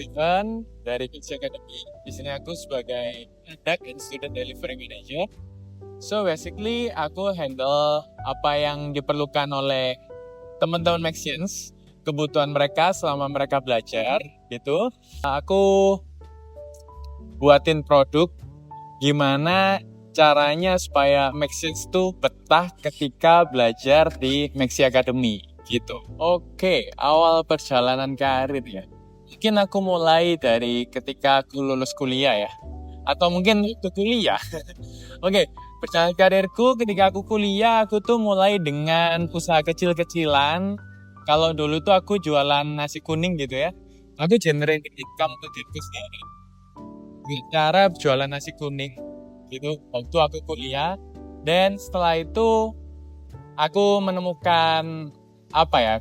Steven dari Kings Academy. Di sini aku sebagai Product and Student Delivery Manager. So basically aku handle apa yang diperlukan oleh teman-teman Maxians, kebutuhan mereka selama mereka belajar gitu. Aku buatin produk gimana caranya supaya Maxians tuh betah ketika belajar di Maxi Academy gitu. Oke, awal perjalanan karir ya. Mungkin aku mulai dari ketika aku lulus kuliah ya. Atau mungkin waktu kuliah. Oke, perjalanan karirku ketika aku kuliah, aku tuh mulai dengan usaha kecil-kecilan. Kalau dulu tuh aku jualan nasi kuning gitu ya. Aku generate income untuk diriku sendiri. Cara jualan nasi kuning gitu waktu aku kuliah. Dan setelah itu aku menemukan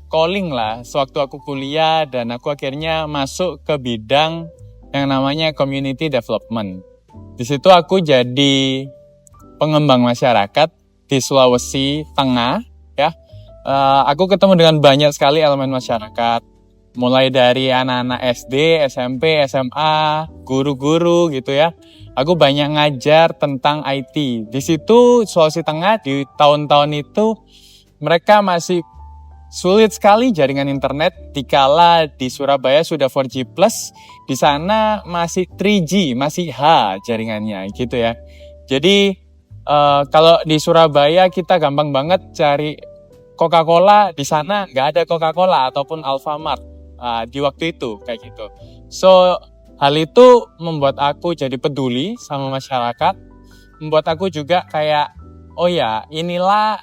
calling lah sewaktu aku kuliah, dan aku akhirnya masuk ke bidang yang namanya community development. Di situ aku jadi pengembang masyarakat di Sulawesi Tengah ya. Aku ketemu dengan banyak sekali elemen masyarakat, mulai dari anak-anak SD, SMP, SMA, guru-guru gitu ya. Aku banyak ngajar tentang IT. Di situ Sulawesi Tengah di tahun-tahun itu mereka masih sulit sekali jaringan internet, dikala di Surabaya sudah 4G+, di sana masih 3G, masih H jaringannya gitu ya. Jadi kalau di Surabaya kita gampang banget cari Coca-Cola, di sana nggak ada Coca-Cola ataupun Alfamart di waktu itu kayak gitu. So hal itu membuat aku jadi peduli sama masyarakat, membuat aku juga kayak oh ya inilah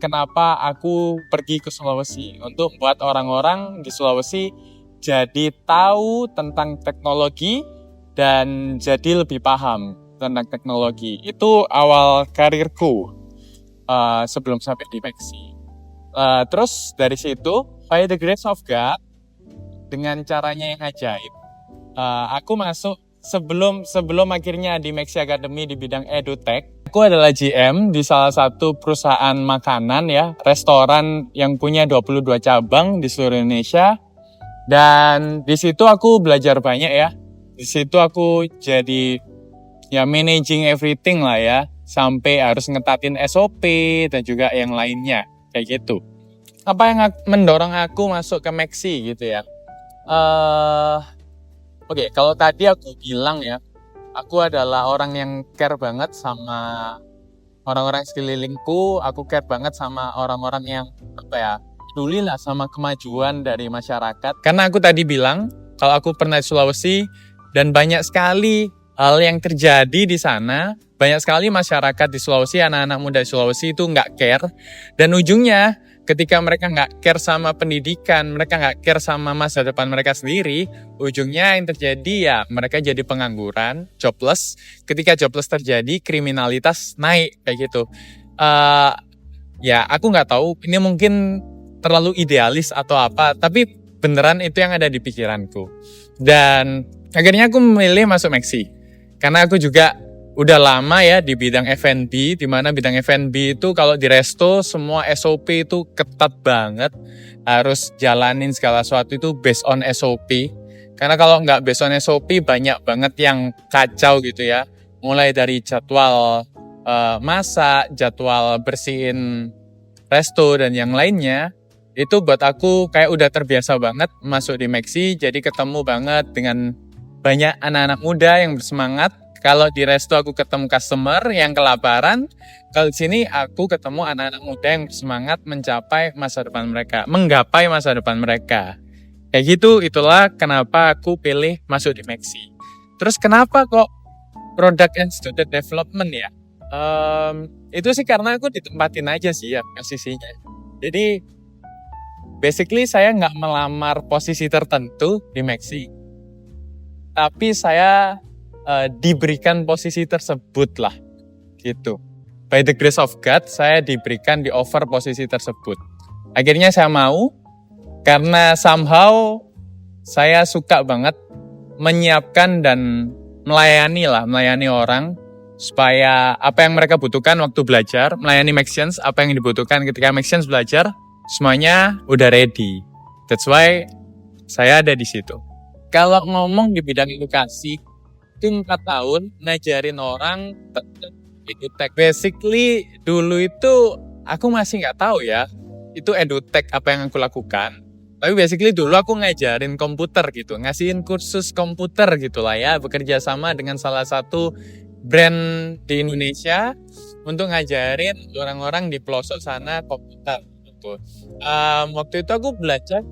kenapa aku pergi ke Sulawesi, untuk membuat orang-orang di Sulawesi jadi tahu tentang teknologi dan jadi lebih paham tentang teknologi. Itu awal karirku sebelum sampai di Maxi. Terus dari situ, by the grace of God, dengan caranya yang ajaib, aku masuk sebelum akhirnya di Maxi Academy di bidang edutech. Aku adalah GM di salah satu perusahaan makanan ya, restoran yang punya 22 cabang di seluruh Indonesia. Dan di situ aku belajar banyak ya. Di situ aku jadi ya managing everything lah ya, sampai harus ngetatin SOP dan juga yang lainnya kayak gitu. Apa yang mendorong aku masuk ke Maxi gitu ya? Oke, kalau tadi aku bilang ya, aku adalah orang yang care banget sama orang-orang sekelilingku. Aku care banget sama orang-orang yang peduli lah sama kemajuan dari masyarakat. Karena aku tadi bilang kalau aku pernah di Sulawesi dan banyak sekali hal yang terjadi di sana. Banyak sekali masyarakat di Sulawesi, anak-anak muda di Sulawesi itu nggak care. Dan ujungnya ketika mereka nggak care sama pendidikan, mereka nggak care sama masa depan mereka sendiri, ujungnya yang terjadi ya mereka jadi pengangguran, jobless. Ketika jobless terjadi, kriminalitas naik kayak gitu. Ya aku nggak tahu, ini mungkin terlalu idealis atau apa, tapi beneran itu yang ada di pikiranku. Dan akhirnya aku memilih masuk Maxi, karena aku juga udah lama ya di bidang F&B, di mana bidang F&B itu kalau di resto semua SOP itu ketat banget, harus jalanin segala sesuatu itu based on SOP. Karena kalau nggak based on SOP banyak banget yang kacau gitu ya, mulai dari jadwal masak, jadwal bersihin resto dan yang lainnya. Itu buat aku kayak udah terbiasa banget masuk di Maxi, jadi ketemu banget dengan banyak anak-anak muda yang bersemangat. Kalau di resto aku ketemu customer yang kelaparan, kalau di sini aku ketemu anak-anak muda yang bersemangat menggapai masa depan mereka. Kayak gitu, itulah kenapa aku pilih masuk di Maxi. Terus kenapa kok Product and Student Development ya? Itu sih karena aku ditempatin aja sih ya posisinya. Jadi basically saya nggak melamar posisi tertentu di Maxi, tapi saya diberikan posisi tersebut lah gitu. By the grace of God, saya diberikan di offer posisi tersebut. Akhirnya saya mau, karena somehow saya suka banget menyiapkan dan melayani orang supaya apa yang mereka butuhkan waktu belajar, melayani Maxians, apa yang dibutuhkan ketika Maxians belajar, semuanya udah ready. That's why saya ada di situ. Kalau ngomong di bidang edukasi, itu 4 tahun ngajarin orang edutech. Basically dulu itu aku masih nggak tahu ya, itu edutech apa yang aku lakukan. Tapi basically dulu aku ngajarin komputer gitu, ngasihin kursus komputer gitulah ya, bekerja sama dengan salah satu brand di Indonesia untuk ngajarin orang-orang di pelosok sana komputer gitu. Waktu itu aku belajar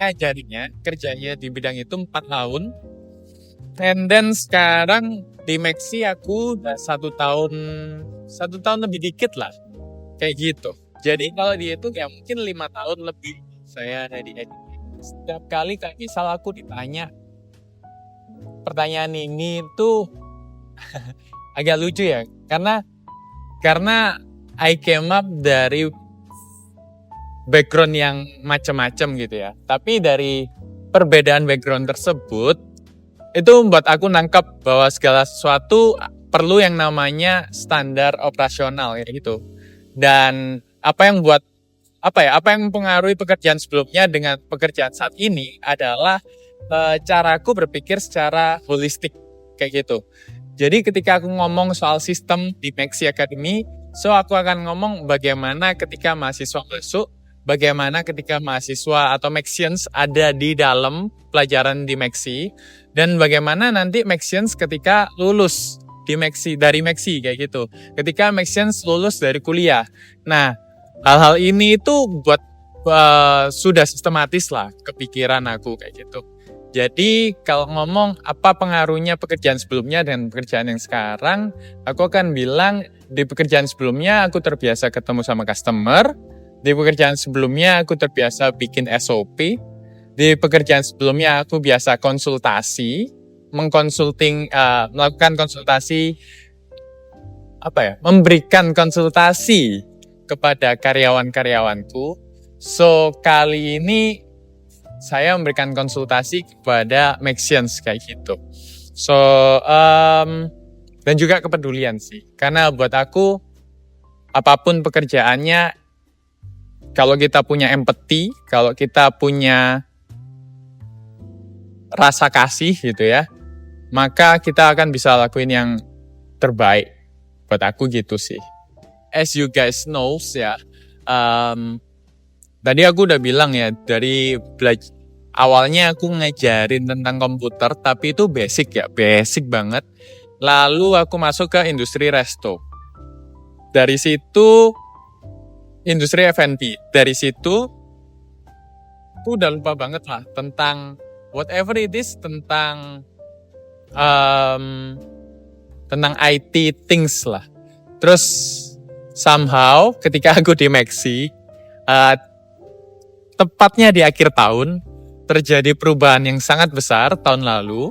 ngajarinya, kerjanya di bidang itu 4 tahun. And then sekarang di Maxi aku udah 1 tahun lebih dikit lah, kayak gitu. Jadi kalau dia itu ya mungkin 5 tahun lebih saya ada di editing. Setiap kali kayak misal aku ditanya pertanyaan ini tuh agak lucu ya, karena I came up dari background yang macam-macam gitu ya. Tapi dari perbedaan background tersebut itu membuat aku nangkap bahwa segala sesuatu perlu yang namanya standar operasional kayak gitu. Dan apa yang mempengaruhi pekerjaan sebelumnya dengan pekerjaan saat ini adalah caraku berpikir secara holistik kayak gitu. Jadi ketika aku ngomong soal sistem di Maxi Academy, so aku akan ngomong bagaimana ketika mahasiswa masuk, bagaimana ketika mahasiswa atau Maxians ada di dalam pelajaran di Maxi, dan bagaimana nanti Maxians ketika lulus dari Maxi kayak gitu. Ketika Maxians lulus dari kuliah. Nah, hal-hal ini itu buat sudah sistematis lah kepikiran aku kayak gitu. Jadi kalau ngomong apa pengaruhnya pekerjaan sebelumnya dan pekerjaan yang sekarang, aku akan bilang di pekerjaan sebelumnya aku terbiasa ketemu sama customer, di pekerjaan sebelumnya aku terbiasa bikin SOP, di pekerjaan sebelumnya aku biasa konsultasi, melakukan konsultasi, memberikan konsultasi kepada karyawan-karyawanku. So kali ini saya memberikan konsultasi kepada Maxians kayak gitu. So dan juga kepedulian sih, karena buat aku apapun pekerjaannya, kalau kita punya empati, kalau kita punya rasa kasih gitu ya, maka kita akan bisa lakuin yang terbaik. Buat aku gitu sih. As you guys knows ya, tadi aku udah bilang ya, dari awalnya aku ngajarin tentang komputer, tapi itu basic banget. Lalu aku masuk ke industri resto. Dari situ industri F&B. Dari situ aku udah lupa banget lah tentang whatever it is, tentang IT things lah. Terus somehow ketika aku di Maxi, tepatnya di akhir tahun, terjadi perubahan yang sangat besar tahun lalu.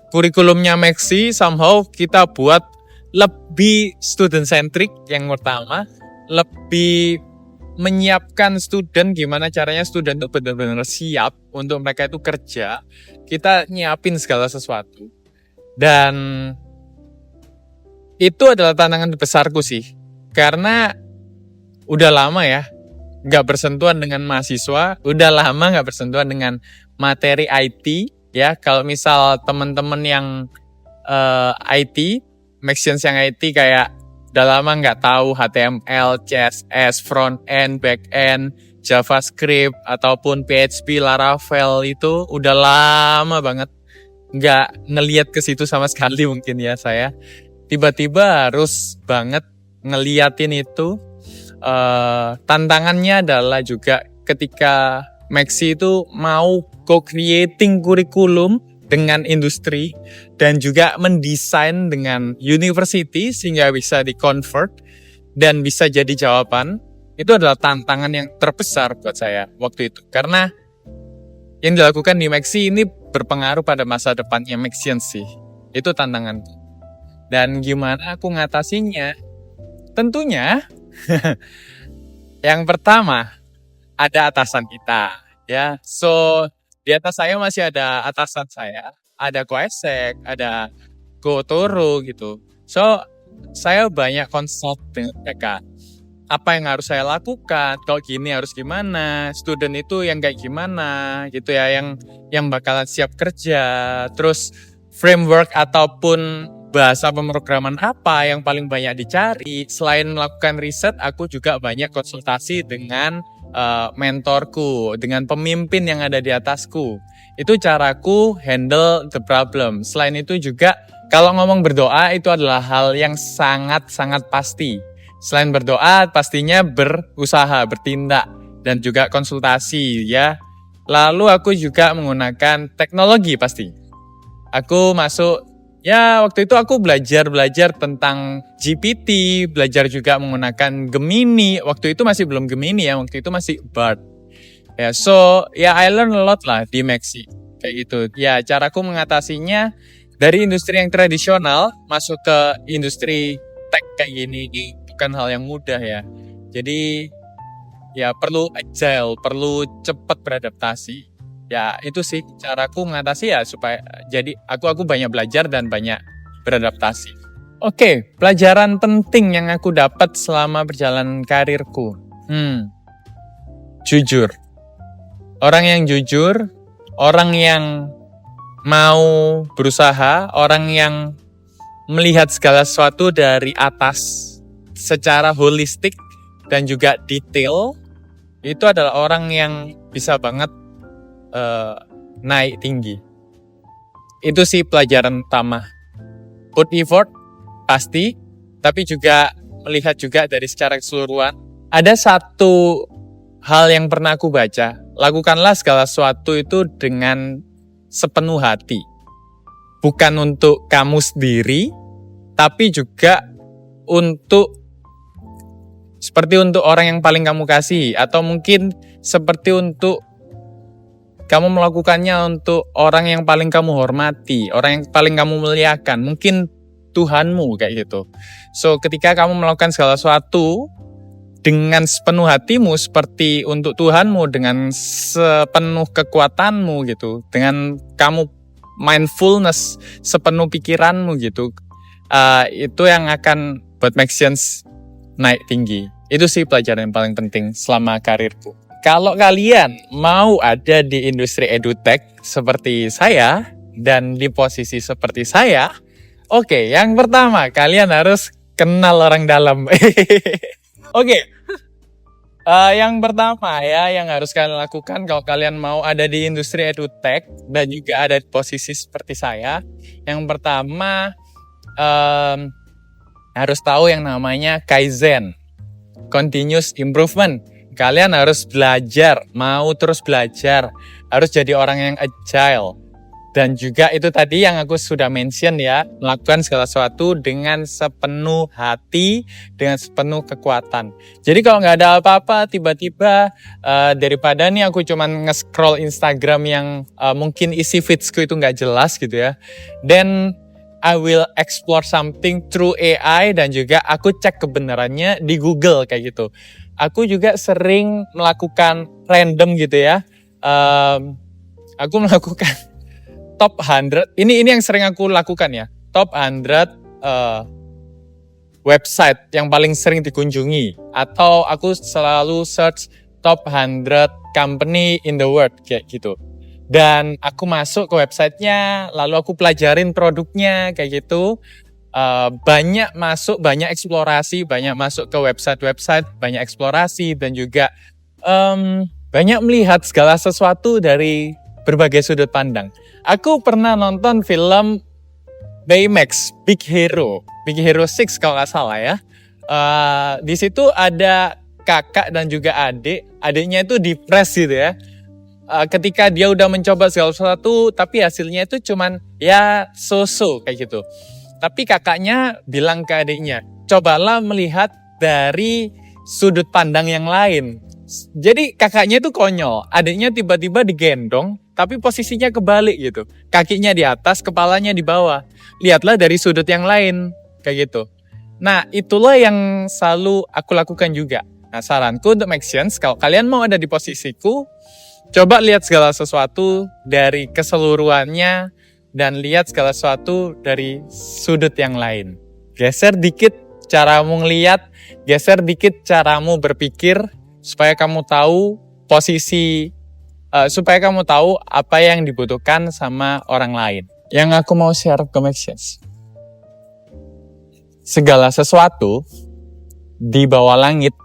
Kurikulumnya Maxi somehow kita buat lebih student centric yang pertama, lebih menyiapkan student, gimana caranya student itu benar-benar siap untuk mereka itu kerja. Kita nyiapin segala sesuatu. Dan itu adalah tantangan besarku sih. Karena udah lama ya nggak bersentuhan dengan mahasiswa, udah lama nggak bersentuhan dengan materi IT ya. Kalau misal teman-teman yang IT, Maxians yang IT kayak udah lama nggak tahu HTML, CSS, front end, back end, JavaScript ataupun PHP, Laravel, itu udah lama banget nggak ngelihat ke situ sama sekali mungkin ya saya. Tiba-tiba harus banget ngeliatin itu. Tantangannya adalah juga ketika Maxi itu mau co-creating kurikulum dengan industri dan juga mendesain dengan university sehingga bisa di-convert dan bisa jadi jawaban. Itu adalah tantangan yang terbesar buat saya waktu itu, karena yang dilakukan di Maxi ini berpengaruh pada masa depannya Maxian sih. Itu tantangan. Dan gimana aku ngatasinya? Tentunya yang pertama ada atasan kita ya. So di atas saya masih ada atasan saya, ada Koesek, ada Gotoro gitu. So saya banyak consult dengan mereka. apa yang harus saya lakukan, kalau gini harus gimana, student itu yang kayak gimana gitu ya, yang bakalan siap kerja, terus framework ataupun bahasa pemrograman apa yang paling banyak dicari. Selain melakukan riset, aku juga banyak konsultasi dengan mentorku, dengan pemimpin yang ada di atasku. Itu caraku handle the problem. Selain itu juga, kalau ngomong berdoa itu adalah hal yang sangat-sangat pasti. Selain berdoa, pastinya berusaha, bertindak, dan juga konsultasi ya. Lalu aku juga menggunakan teknologi pasti. Aku masuk, ya waktu itu aku belajar tentang GPT, belajar juga menggunakan Gemini. Waktu itu masih belum Gemini ya, waktu itu masih Bard. Ya, so ya I learn a lot lah di Maxi. Kayak gitu. Ya, caraku mengatasinya dari industri yang tradisional masuk ke industri tech kayak gini bukan hal yang mudah ya. Jadi ya perlu agile, perlu cepat beradaptasi. Ya itu sih caraku mengatasi ya, supaya jadi aku banyak belajar dan banyak beradaptasi. Oke, pelajaran penting yang aku dapat selama perjalanan karirku. Jujur. Orang yang jujur, orang yang mau berusaha, orang yang melihat segala sesuatu dari atas secara holistik dan juga detail, itu adalah orang yang bisa banget naik tinggi. Itu sih pelajaran utama. Put effort pasti, tapi juga melihat juga dari secara keseluruhan. Ada satu hal yang pernah aku baca, lakukanlah segala sesuatu itu dengan sepenuh hati. Bukan untuk kamu sendiri, tapi juga seperti untuk orang yang paling kamu kasih, atau mungkin seperti untuk kamu melakukannya untuk orang yang paling kamu hormati, orang yang paling kamu muliakan, mungkin Tuhanmu kayak gitu. So ketika kamu melakukan segala sesuatu dengan sepenuh hatimu seperti untuk Tuhanmu, dengan sepenuh kekuatanmu gitu, dengan kamu mindfulness sepenuh pikiranmu gitu, itu yang akan buat make sense naik tinggi. Itu sih pelajaran yang paling penting selama karirku. Kalau kalian mau ada di industri edutech seperti saya dan di posisi seperti saya, oke, yang pertama kalian harus kenal orang dalam. Oke. Yang pertama ya yang harus kalian lakukan kalau kalian mau ada di industri edutech dan juga ada di posisi seperti saya, yang pertama harus tahu yang namanya Kaizen, continuous improvement. Kalian harus belajar, mau terus belajar, harus jadi orang yang agile. Dan juga itu tadi yang aku sudah mention ya, melakukan segala sesuatu dengan sepenuh hati, dengan sepenuh kekuatan. Jadi kalau nggak ada apa-apa, tiba-tiba daripada nih aku cuman nge-scroll Instagram yang mungkin isi feedsku itu nggak jelas gitu ya, then I will explore something through AI dan juga aku cek kebenarannya di Google kayak gitu. Aku juga sering melakukan random gitu ya. Aku melakukan top 100. Ini yang sering aku lakukan ya. Top 100 website yang paling sering dikunjungi. Atau aku selalu search top 100 company in the world kayak gitu. Dan aku masuk ke websitenya, lalu aku pelajarin produknya kayak gitu. Banyak eksplorasi, banyak masuk ke website-website, banyak eksplorasi dan juga banyak melihat segala sesuatu dari berbagai sudut pandang. Aku pernah nonton film Baymax, Big Hero 6 kalau nggak salah ya. Di situ ada kakak dan juga adiknya itu depres gitu ya. Ketika dia udah mencoba segala sesuatu, tapi hasilnya itu cuman ya so-so kayak gitu. Tapi kakaknya bilang ke adiknya, cobalah melihat dari sudut pandang yang lain. Jadi kakaknya itu konyol, adiknya tiba-tiba digendong, tapi posisinya kebalik gitu. Kakinya di atas, kepalanya di bawah. Lihatlah dari sudut yang lain, kayak gitu. Nah, itulah yang selalu aku lakukan juga. Nah, saranku untuk make sense, kalau kalian mau ada di posisiku, coba lihat segala sesuatu dari keseluruhannya, dan lihat segala sesuatu dari sudut yang lain. Geser dikit caramu ngeliat, geser dikit caramu berpikir supaya kamu tahu posisi, supaya kamu tahu apa yang dibutuhkan sama orang lain. Yang aku mau share ke Maxians, segala sesuatu di bawah langit,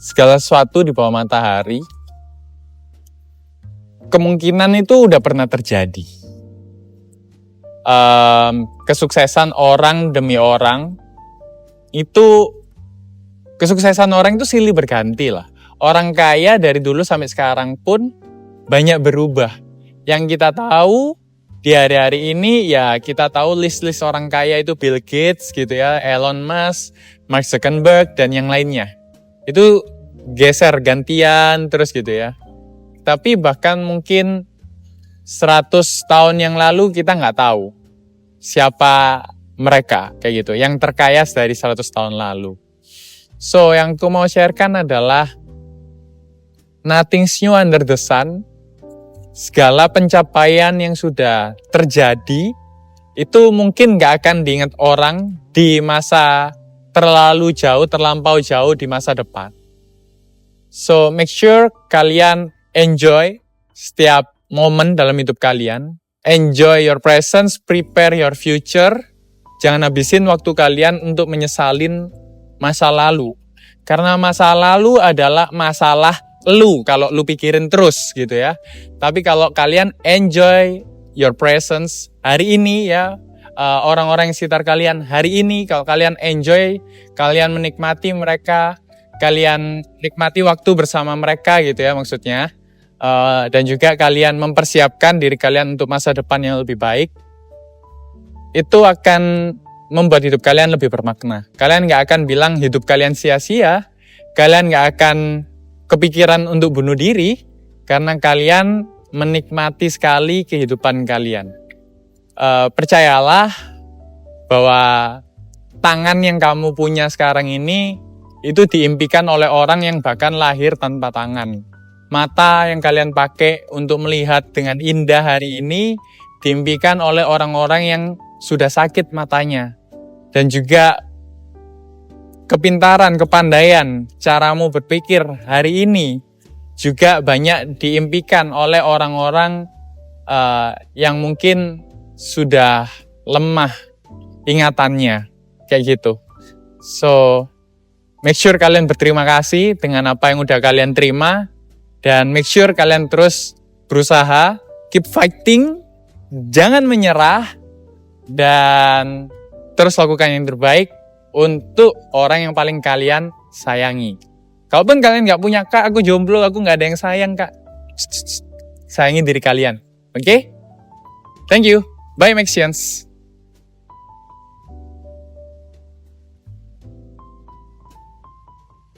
segala sesuatu di bawah matahari, kemungkinan itu udah pernah terjadi. Kesuksesan orang demi orang, itu kesuksesan orang itu silih berganti lah. Orang kaya dari dulu sampai sekarang pun banyak berubah. Yang kita tahu di hari-hari ini ya kita tahu list-list orang kaya itu Bill Gates gitu ya, Elon Musk, Mark Zuckerberg dan yang lainnya. Itu geser gantian terus gitu ya. Tapi bahkan mungkin 100 tahun yang lalu kita nggak tahu siapa mereka kayak gitu, yang terkaya dari 100 tahun lalu. So, yang aku mau sharekan adalah nothing's new under the sun. Segala pencapaian yang sudah terjadi itu mungkin nggak akan diingat orang di masa terlampau jauh di masa depan. So, make sure kalian enjoy setiap momen dalam hidup kalian. Enjoy your presence, prepare your future. Jangan habisin waktu kalian untuk menyesalin masa lalu. Karena masa lalu adalah masalah lu, kalau lu pikirin terus gitu ya. Tapi kalau kalian enjoy your presence hari ini ya, orang-orang yang sekitar kalian hari ini, kalau kalian enjoy, kalian menikmati mereka, kalian nikmati waktu bersama mereka gitu ya maksudnya. Dan juga kalian mempersiapkan diri kalian untuk masa depan yang lebih baik, itu akan membuat hidup kalian lebih bermakna. Kalian gak akan bilang hidup kalian sia-sia, kalian gak akan kepikiran untuk bunuh diri, karena kalian menikmati sekali kehidupan kalian. Percayalah bahwa tangan yang kamu punya sekarang ini, itu diimpikan oleh orang yang bahkan lahir tanpa tangan. Mata yang kalian pakai untuk melihat dengan indah hari ini diimpikan oleh orang-orang yang sudah sakit matanya. Dan juga kepintaran, kepandaian, caramu berpikir hari ini juga banyak diimpikan oleh orang-orang yang mungkin sudah lemah ingatannya, kayak gitu. So, make sure kalian berterima kasih dengan apa yang udah kalian terima. Dan make sure kalian terus berusaha, keep fighting, jangan menyerah, dan terus lakukan yang terbaik untuk orang yang paling kalian sayangi. Kalaupun kalian gak punya, Kak, aku jomblo, aku gak ada yang sayang, Kak. Sayangi diri kalian, oke? Thank you, bye Maxians.